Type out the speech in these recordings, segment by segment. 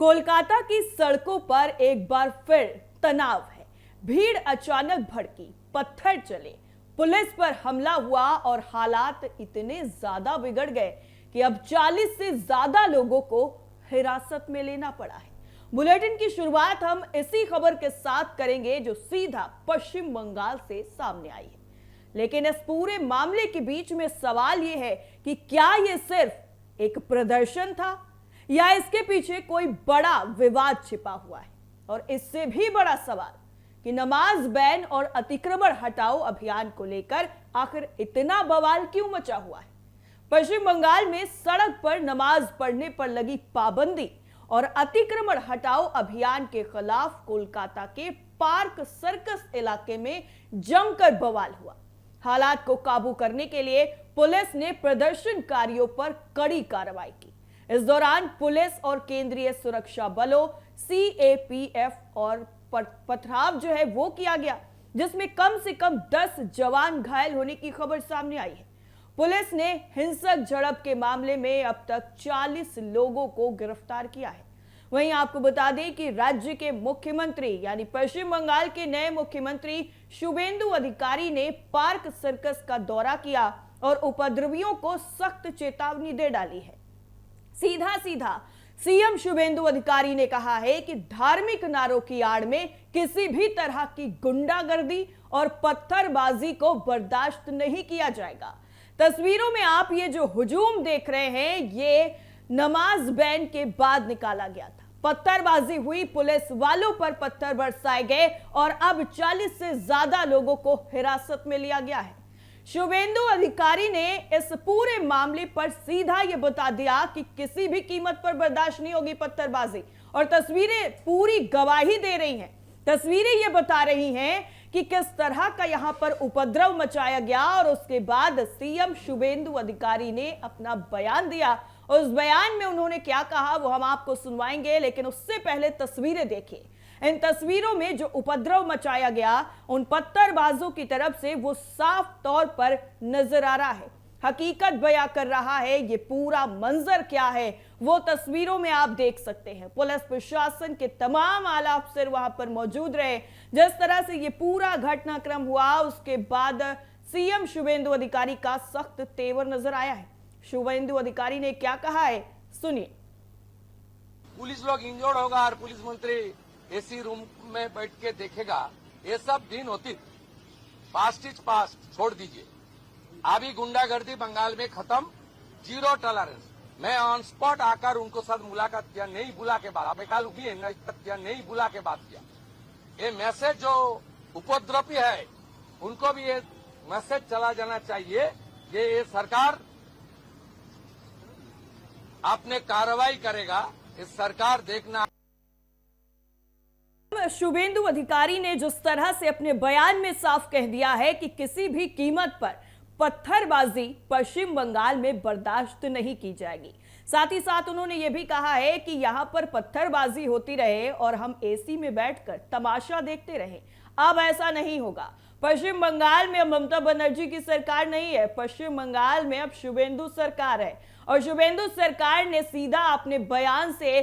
कोलकाता की सड़कों पर एक बार फिर तनाव है। भीड़ अचानक भड़की, पत्थर चले, पुलिस पर हमला हुआ और हालात इतने ज्यादा बिगड़ गए कि अब 40 से ज्यादा लोगों को हिरासत में लेना पड़ा है। बुलेटिन की शुरुआत हम इसी खबर के साथ करेंगे जो सीधा पश्चिम बंगाल से सामने आई है। लेकिन इस पूरे मामले के बीच में सवाल यह है कि क्या यह सिर्फ एक प्रदर्शन था या इसके पीछे कोई बड़ा विवाद छिपा हुआ है। और इससे भी बड़ा सवाल कि नमाज बैन और अतिक्रमण हटाओ अभियान को लेकर आखिर इतना बवाल क्यों मचा हुआ है। पश्चिम बंगाल में सड़क पर नमाज पढ़ने पर लगी पाबंदी और अतिक्रमण हटाओ अभियान के खिलाफ कोलकाता के पार्क सर्कस इलाके में जमकर बवाल हुआ। हालात को काबू करने के लिए पुलिस ने प्रदर्शनकारियों पर कड़ी कार्रवाई की। इस दौरान पुलिस और केंद्रीय सुरक्षा बलों सीएपीएफ और पथराव जो है वो किया गया, जिसमें कम से कम 10 जवान घायल होने की खबर सामने आई है। पुलिस ने हिंसक झड़प के मामले में अब तक 40 लोगों को गिरफ्तार किया है। वहीं आपको बता दें कि राज्य के मुख्यमंत्री यानी पश्चिम बंगाल के नए मुख्यमंत्री शुभेंदु अधिकारी ने पार्क सर्कस का दौरा किया और उपद्रवियों को सख्त चेतावनी दे डाली है। सीधा सीधा सीएम शुभेंदु अधिकारी ने कहा है कि धार्मिक नारों की आड़ में किसी भी तरह की गुंडागर्दी और पत्थरबाजी को बर्दाश्त नहीं किया जाएगा। तस्वीरों में आप ये जो हुजूम देख रहे हैं, ये नमाज बैन के बाद निकाला गया था। पत्थरबाजी हुई, पुलिस वालों पर पत्थर बरसाए गए और अब 40 से ज्यादा लोगों को हिरासत में लिया गया है। शुभेंदु अधिकारी ने इस पूरे मामले पर सीधा यह बता दिया कि किसी भी कीमत पर बर्दाश्त नहीं होगी पत्थरबाजी, और तस्वीरें पूरी गवाही दे रही हैं। तस्वीरें यह बता रही हैं कि किस तरह का यहां पर उपद्रव मचाया गया। और उसके बाद सीएम शुभेंदु अधिकारी ने अपना बयान दिया। उस बयान में उन्होंने क्या कहा वो हम आपको सुनवाएंगे, लेकिन उससे पहले तस्वीरें देखिए। इन तस्वीरों में जो उपद्रव मचाया गया उन पत्थरबाजों की तरफ से वो साफ तौर पर नजर आ रहा है। हकीकत बयां कर रहा है। ये पूरा मंजर क्या है वो तस्वीरों में आप देख सकते हैं। पुलिस प्रशासन के तमाम आला अफसर वहां पर मौजूद रहे। जिस तरह से ये पूरा घटनाक्रम हुआ उसके बाद सीएम शुभेंदु अधिकारी का सख्त तेवर नजर आया है। शुभेंदु अधिकारी ने क्या कहा है, सुनिए। पुलिस लोग इंजर्ड होगा और पुलिस मंत्री एसी रूम में बैठ के देखेगा, ये सब दिन होती। पास्ट इज पास्ट, छोड़ दीजिए। अभी गुंडागर्दी बंगाल में खत्म, जीरो टॉलरेंस। मैं ऑन स्पॉट आकर उनको साथ मुलाकात किया, नहीं बुला के बाद, बेकाल किया, नहीं बुला के बात किया। ये मैसेज जो उपद्रवी है उनको भी ये मैसेज चला जाना चाहिए कि ये सरकार आपने कार्रवाई करेगा। इस सरकार देखना। शुभेंदु अधिकारी ने जिस तरह से अपने बयान में साफ कह दिया है कि किसी भी कीमत पर पत्थरबाजी पश्चिम बंगाल में बर्दाश्त नहीं की जाएगी। साथ ही साथ उन्होंने यह भी कहा है कि यहां पर पत्थरबाजी होती रहे और हम एसी में बैठकर तमाशा देखते रहे। अब ऐसा नहीं होगा। पश्चिम बंगाल में ममता बनर्जी की सरकार नहीं है, पश्चिम बंगाल में अब शुभेंदु सरकार है। और शुभेंदु सरकार ने सीधा अपने बयान से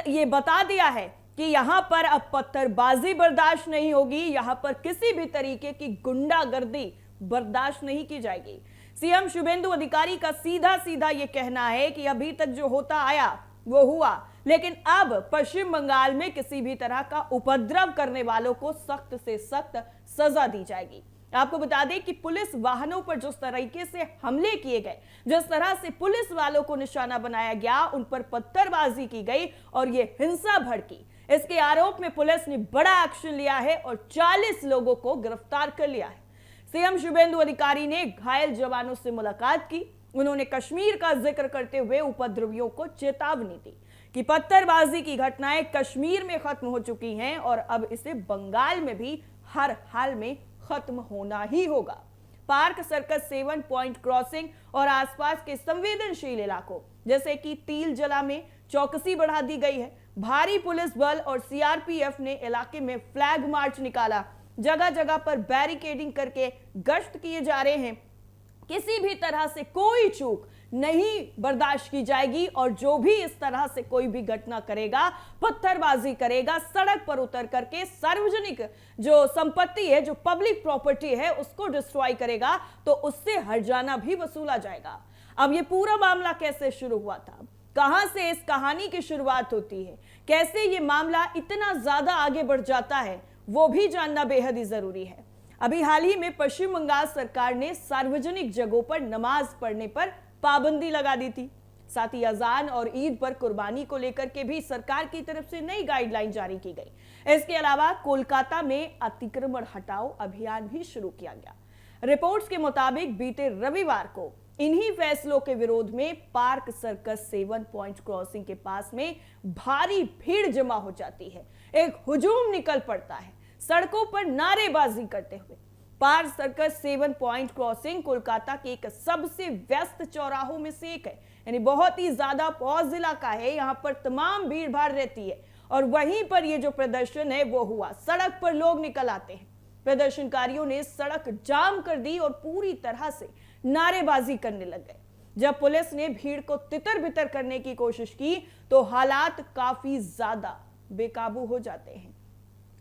ये बता दिया है कि यहां पर अब पत्थरबाजी बर्दाश्त नहीं होगी, यहां पर किसी भी तरीके की गुंडागर्दी बर्दाश्त नहीं की जाएगी। सीएम शुभेंदु अधिकारी का सीधा सीधा यह कहना है कि अभी तक जो होता आया वो हुआ, लेकिन अब पश्चिम बंगाल में किसी भी तरह का उपद्रव करने वालों को सख्त से सख्त सजा दी जाएगी। आपको बता दें कि पुलिस वाहनों पर जिस तरीके से हमले किए गए, जिस तरह से पुलिस वालों को निशाना बनाया गया, उन पर पत्थरबाजी की गई और ये हिंसा भड़की, इसके आरोप में पुलिस ने बड़ा एक्शन लिया है और 40 लोगों को गिरफ्तार कर लिया है। सीएम शुभेंदु अधिकारी ने घायल जवानों से मुलाकात की। उन्होंने कश्मीर का जिक्र करते हुए उपद्रवियों को चेतावनी दी कि पत्थरबाजी की घटनाएं कश्मीर में खत्म हो चुकी हैं और अब इसे बंगाल में भी हर हाल में खत्म होना ही होगा। पार्क सर्कस 7 पॉइंट क्रॉसिंग और आसपास के संवेदनशील इलाकों जैसे कि तिल जला में चौकसी बढ़ा दी गई है। भारी पुलिस बल और सीआरपीएफ ने इलाके में फ्लैग मार्च निकाला। जगह जगह पर बैरिकेडिंग करके गश्त किए जा रहे हैं। किसी भी तरह से कोई चूक नहीं बर्दाश्त की जाएगी और जो भी इस तरह से कोई भी घटना करेगा, पत्थरबाजी करेगा, सड़क पर उतर करके सार्वजनिक जो संपत्ति है, जो पब्लिक प्रॉपर्टी है, उसको डिस्ट्रॉय करेगा, तो उससे हर्जाना भी वसूला जाएगा। अब ये पूरा मामला कैसे शुरू हुआ था, कहां से इस कहानी की शुरुआत होती है, कैसे ये मामला इतना ज्यादा आगे बढ़ जाता है, वो भी जानना बेहद ही जरूरी है। अभी हाल ही में पश्चिम बंगाल सरकार ने सार्वजनिक जगहों पर नमाज पढ़ने पर पाबंदी लगा दी थी। साथ ही अजान और ईद पर कुर्बानी को लेकर के भी सरकार की तरफ से नई गाइडलाइन जारी की गई। इसके अलावा कोलकाता में अतिक्रमण हटाओ अभियान भी शुरू किया गया। रिपोर्ट्स के मुताबिक बीते रविवार को इन्हीं फैसलों के विरोध में पार्क सर्कस 7 पॉइंट क्रॉसिंग के पास में भारी भीड़ जमा हो जाती है। एक हुजूम निकल पड़ता है, सड़कों पर नारेबाजी करते हुए। Park circus 7 point crossing Kolkata के एक सबसे व्यस्त चौराहों में से एक है, यानी बहुत ही ज्यादा पॉज इलाका है, यहां पर तमाम भीड़ भाड़ रहती है। और वहीं पर ये जो प्रदर्शन है वो हुआ, सड़क पर लोग निकल आते हैं। प्रदर्शनकारियों ने सड़क जाम कर दी और पूरी तरह से नारेबाजी करने लग गए। जब पुलिस ने भीड़ को तितर बितर करने की कोशिश की तो हालात काफी ज्यादा बेकाबू हो जाते हैं।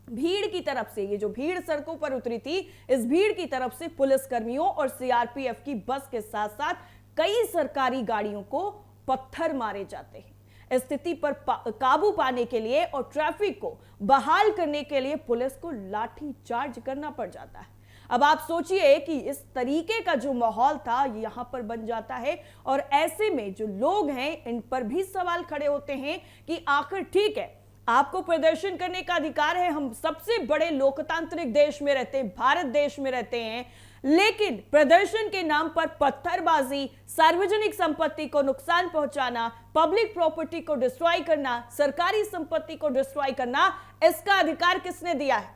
भीड़ की तरफ से, ये जो भीड़ सड़कों पर उतरी थी, इस भीड़ की तरफ से पुलिस कर्मियों और सीआरपीएफ की बस के साथ साथ कई सरकारी गाड़ियों को पत्थर मारे जाते हैं। स्थिति पर काबू पाने के लिए और ट्रैफिक को बहाल करने के लिए पुलिस को लाठी चार्ज करना पड़ जाता है। अब आप सोचिए कि इस तरीके का जो माहौल था यहां पर बन जाता है और ऐसे में जो लोग हैं इन पर भी सवाल खड़े होते हैं कि आखिर ठीक है, आपको प्रदर्शन करने का अधिकार है, हम सबसे बड़े लोकतांत्रिक देश में रहते हैं, भारत देश में रहते हैं, लेकिन प्रदर्शन के नाम पर पत्थरबाजी, सार्वजनिक संपत्ति को नुकसान पहुंचाना, पब्लिक प्रॉपर्टी को डिस्ट्रॉय करना, सरकारी संपत्ति को डिस्ट्रॉय करना, इसका अधिकार किसने दिया है?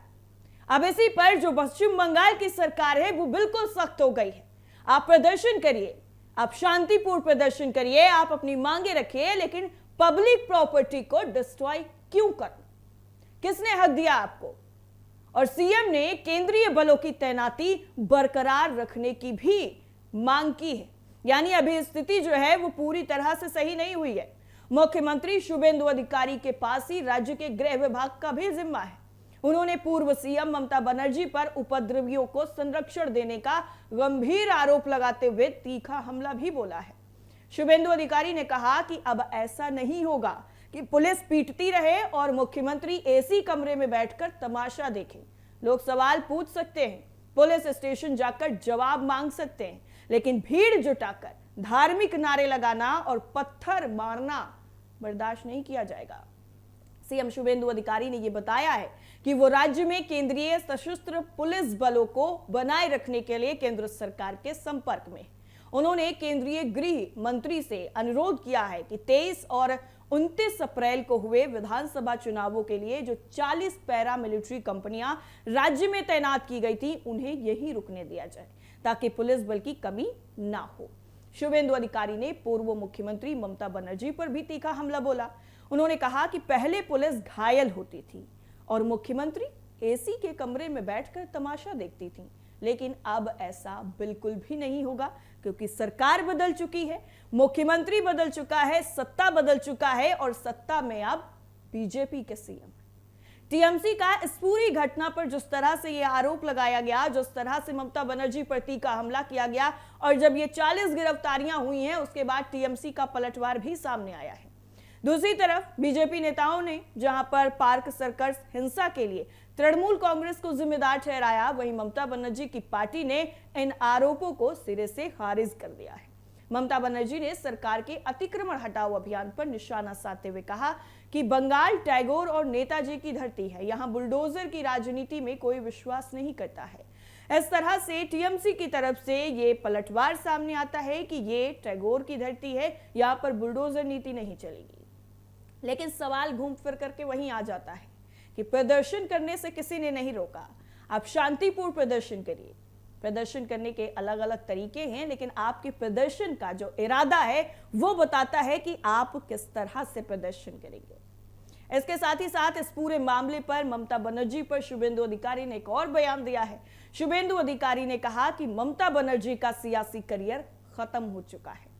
अब इसी पर जो पश्चिम बंगाल की सरकार है वो बिल्कुल सख्त हो गई है। आप प्रदर्शन करिए, आप शांतिपूर्ण प्रदर्शन करिए, आप अपनी मांगे रखिए, लेकिन पब्लिक प्रॉपर्टी को डिस्ट्रॉय क्यों करना? किसने हक दिया आपको? और सीएम ने केंद्रीय बलों की तैनाती बरकरार रखने की भी मांग की है। यानी अभी स्थिति जो है वो पूरी तरह से सही नहीं हुई है। मुख्यमंत्री शुभेंदु अधिकारी के पास ही राज्य के गृह विभाग का भी जिम्मा है। उन्होंने पूर्व सीएम ममता बनर्जी पर उपद्रवियों को संरक्षण देने का गंभीर आरोप लगाते हुए तीखा हमला भी बोला है। शुभेंदु अधिकारी ने कहा कि अब ऐसा नहीं होगा कि पुलिस पीटती रहे और मुख्यमंत्री एसी कमरे में बैठकर तमाशा देखें। लोग सवाल पूछ सकते हैं, पुलिस स्टेशन जाकर जवाब मांग सकते हैं, लेकिन भीड़ जुटाकर धार्मिक नारे लगाना और पत्थर मारना बर्दाश्त नहीं किया जाएगा। सीएम शुभेंदु अधिकारी ने यह बताया है कि वो राज्य में केंद्रीय सशस्त्र पुलिस बलों को बनाए रखने के लिए केंद्र सरकार के संपर्क में। उन्होंने केंद्रीय गृह मंत्री से अनुरोध किया है कि 23 और 29 अप्रैल को हुए विधानसभा चुनावों के लिए जो 40 पैरामिलिट्री कंपनियां राज्य में तैनात की गई थी उन्हें यही रुकने दिया जाए ताकि पुलिस बल की कमी ना हो। शुभेंदु अधिकारी ने पूर्व मुख्यमंत्री ममता बनर्जी पर भी तीखा हमला बोला। उन्होंने कहा कि पहले पुलिस घायल होती थी और मुख्यमंत्री एसी के कमरे में बैठकर तमाशा देखती थी, लेकिन अब ऐसा बिल्कुल भी नहीं होगा क्योंकि सरकार बदल चुकी है, मुख्यमंत्री बदल चुका है, सत्ता बदल चुका है और सत्ता में अब बीजेपी के सीएम। टीएमसी का इस पूरी घटना पर जिस तरह से यह आरोप लगाया गया, जिस तरह से ममता बनर्जी पर तीखा हमला किया गया और जब ये 40 गिरफ्तारियां हुई हैं उसके बाद टीएमसी का पलटवार भी सामने आया है। दूसरी तरफ बीजेपी नेताओं ने जहां पर पार्क सर्कस हिंसा के लिए तृणमूल कांग्रेस को जिम्मेदार ठहराया, वहीं ममता बनर्जी की पार्टी ने इन आरोपों को सिरे से खारिज कर दिया है। ममता बनर्जी ने सरकार के अतिक्रमण हटाओ अभियान पर निशाना साधते हुए कहा कि बंगाल टैगोर और नेताजी की धरती है, यहां बुलडोजर की राजनीति में कोई विश्वास नहीं करता है। इस तरह से टीएमसी की तरफ से ये पलटवार सामने आता है कि ये टैगोर की धरती है, यहां पर बुलडोजर नीति नहीं चलेगी। लेकिन सवाल घूम फिर करके वहीं आ जाता है कि प्रदर्शन करने से किसी ने नहीं रोका। आप शांतिपूर्ण प्रदर्शन करिए। प्रदर्शन करने के अलग अलग तरीके हैं, लेकिन आपके प्रदर्शन का जो इरादा है वो बताता है कि आप किस तरह से प्रदर्शन करेंगे। इसके साथ ही साथ इस पूरे मामले पर ममता बनर्जी पर शुभेंदु अधिकारी ने एक और बयान दिया है। शुभेंदु अधिकारी ने कहा कि ममता बनर्जी का सियासी करियर खत्म हो चुका है।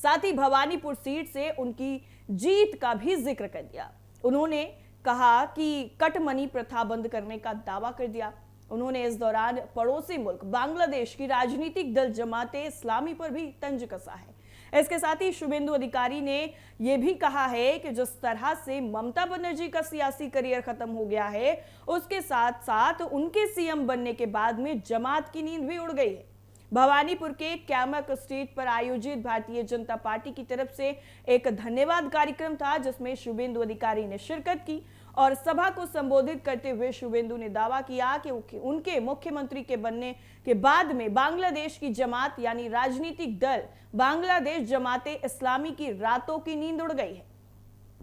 साथ ही भवानीपुर सीट से उनकी जीत का भी जिक्र कर दिया। उन्होंने कहा कि कटमनी प्रथा बंद करने का दावा कर दिया। उन्होंने इस दौरान पड़ोसी मुल्क बांग्लादेश की राजनीतिक दल जमाते इस्लामी पर भी तंज कसा है। इसके साथ ही शुभेंदु अधिकारी ने यह भी कहा है कि जिस तरह से ममता बनर्जी का सियासी करियर खत्म हो गया है, उसके साथ साथ उनके सीएम बनने के बाद में जमात की नींद भी उड़ गई है। भवानीपुर के कैमक स्ट्रीट पर आयोजित भारतीय जनता पार्टी की तरफ से एक धन्यवाद कार्यक्रम था, जिसमें शुभेंदु अधिकारी ने शिरकत की और सभा को संबोधित करते हुए शुभेंदु ने दावा किया कि उनके मुख्यमंत्री के बनने के बाद में बांग्लादेश की जमात यानी राजनीतिक दल बांग्लादेश जमाते इस्लामी की रातों की नींद उड़ गई है।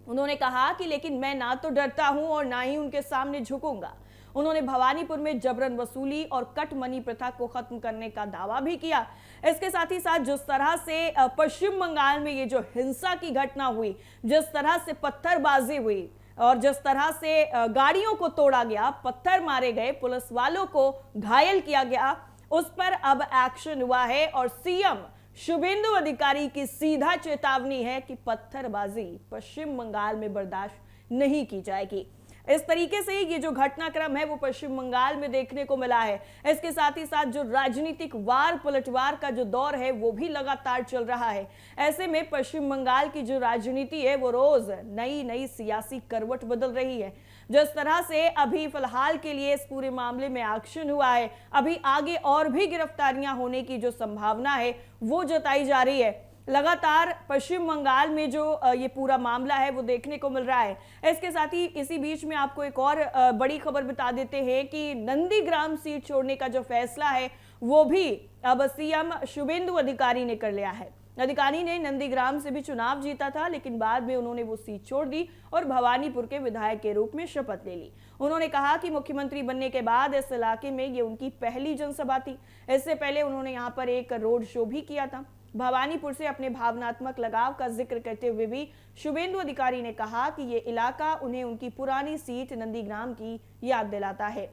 उन्होंने कहा कि लेकिन मैं ना तो डरता हूं और ना ही उनके सामने झुकूंगा। उन्होंने भवानीपुर में जबरन वसूली और कट मनी प्रथा को खत्म करने का दावा भी किया। इसके साथ ही साथ जिस तरह से पश्चिम बंगाल में ये जो हिंसा की घटना हुई, जिस तरह से पत्थरबाजी हुई और जिस तरह से गाड़ियों को तोड़ा गया, पत्थर मारे गए, पुलिस वालों को घायल किया गया, उस पर अब एक्शन हुआ है और सीएम शुभेंदु अधिकारी की सीधा चेतावनी है कि पत्थरबाजी पश्चिम बंगाल में बर्दाश्त नहीं की जाएगी। इस तरीके से ये जो घटनाक्रम है वो पश्चिम बंगाल में देखने को मिला है। इसके साथ ही साथ जो राजनीतिक वार पलटवार का जो दौर है वो भी लगातार चल रहा है। ऐसे में पश्चिम बंगाल की जो राजनीति है वो रोज नई नई सियासी करवट बदल रही है। जिस तरह से अभी फिलहाल के लिए इस पूरे मामले में एक्शन हुआ है, अभी आगे और भी गिरफ्तारियां होने की जो संभावना है वो जताई जा रही है। लगातार पश्चिम बंगाल में जो ये पूरा मामला है वो देखने को मिल रहा है। इसके साथ ही इसी बीच में आपको एक और बड़ी खबर बता देते हैं कि नंदीग्राम सीट छोड़ने का जो फैसला है वो भी अब सीएम शुभेंदु अधिकारी ने कर लिया है। अधिकारी ने नंदीग्राम से भी चुनाव जीता था, लेकिन बाद में उन्होंने वो सीट छोड़ दी और भवानीपुर के विधायक के रूप में शपथ ले ली। उन्होंने कहा कि मुख्यमंत्री बनने के बाद इस इलाके में ये उनकी पहली जनसभा थी। इससे पहले उन्होंने यहाँ पर एक रोड शो भी किया था। भवानीपुर से अपने भावनात्मक लगाव का जिक्र करते हुए भी शुभेंदु अधिकारी ने कहा कि ये इलाका उन्हें उनकी पुरानी सीट नंदीग्राम की याद दिलाता है।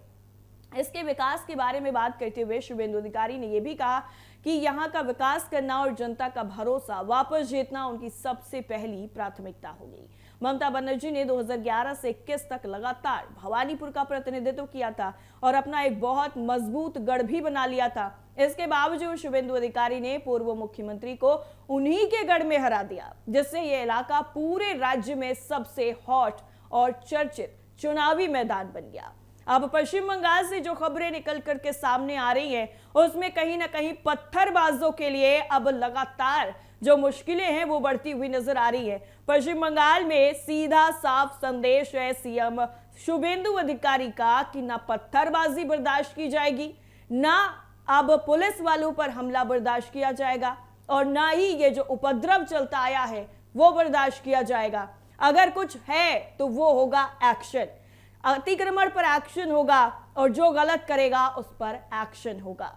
इसके विकास के बारे में बात करते हुए शुभेंदु अधिकारी ने यह भी कहा कि यहाँ का विकास करना और जनता का भरोसा वापस जीतना उनकी सबसे पहली प्राथमिकता होगी। ममता बनर्जी ने 2011 से 21 तक लगातार भवानीपुर का प्रतिनिधित्व किया था और अपना एक बहुत मजबूत गढ़ भी बना लिया था। इसके बावजूद शुभेंदु अधिकारी ने पूर्व मुख्यमंत्री को उन्हीं के गढ़ में हरा दिया, जिससे यह इलाका पूरे राज्य में सबसे हॉट और चर्चित चुनावी मैदान बन गया। अब पश्चिम बंगाल से जो खबरें निकल करके सामने आ रही हैं, उसमें कहीं ना कहीं पत्थरबाजों के लिए अब लगातार जो मुश्किलें हैं वो बढ़ती हुई नजर आ रही है। पश्चिम बंगाल में सीधा साफ संदेश है सीएम शुभेंदु अधिकारी का कि ना पत्थरबाजी बर्दाश्त की जाएगी, ना अब पुलिस वालों पर हमला बर्दाश्त किया जाएगा और ना ही ये जो उपद्रव चलता आया है वो बर्दाश्त किया जाएगा। अगर कुछ है तो वो होगा एक्शन, अतिक्रमण पर एक्शन होगा और जो गलत करेगा उस पर एक्शन होगा।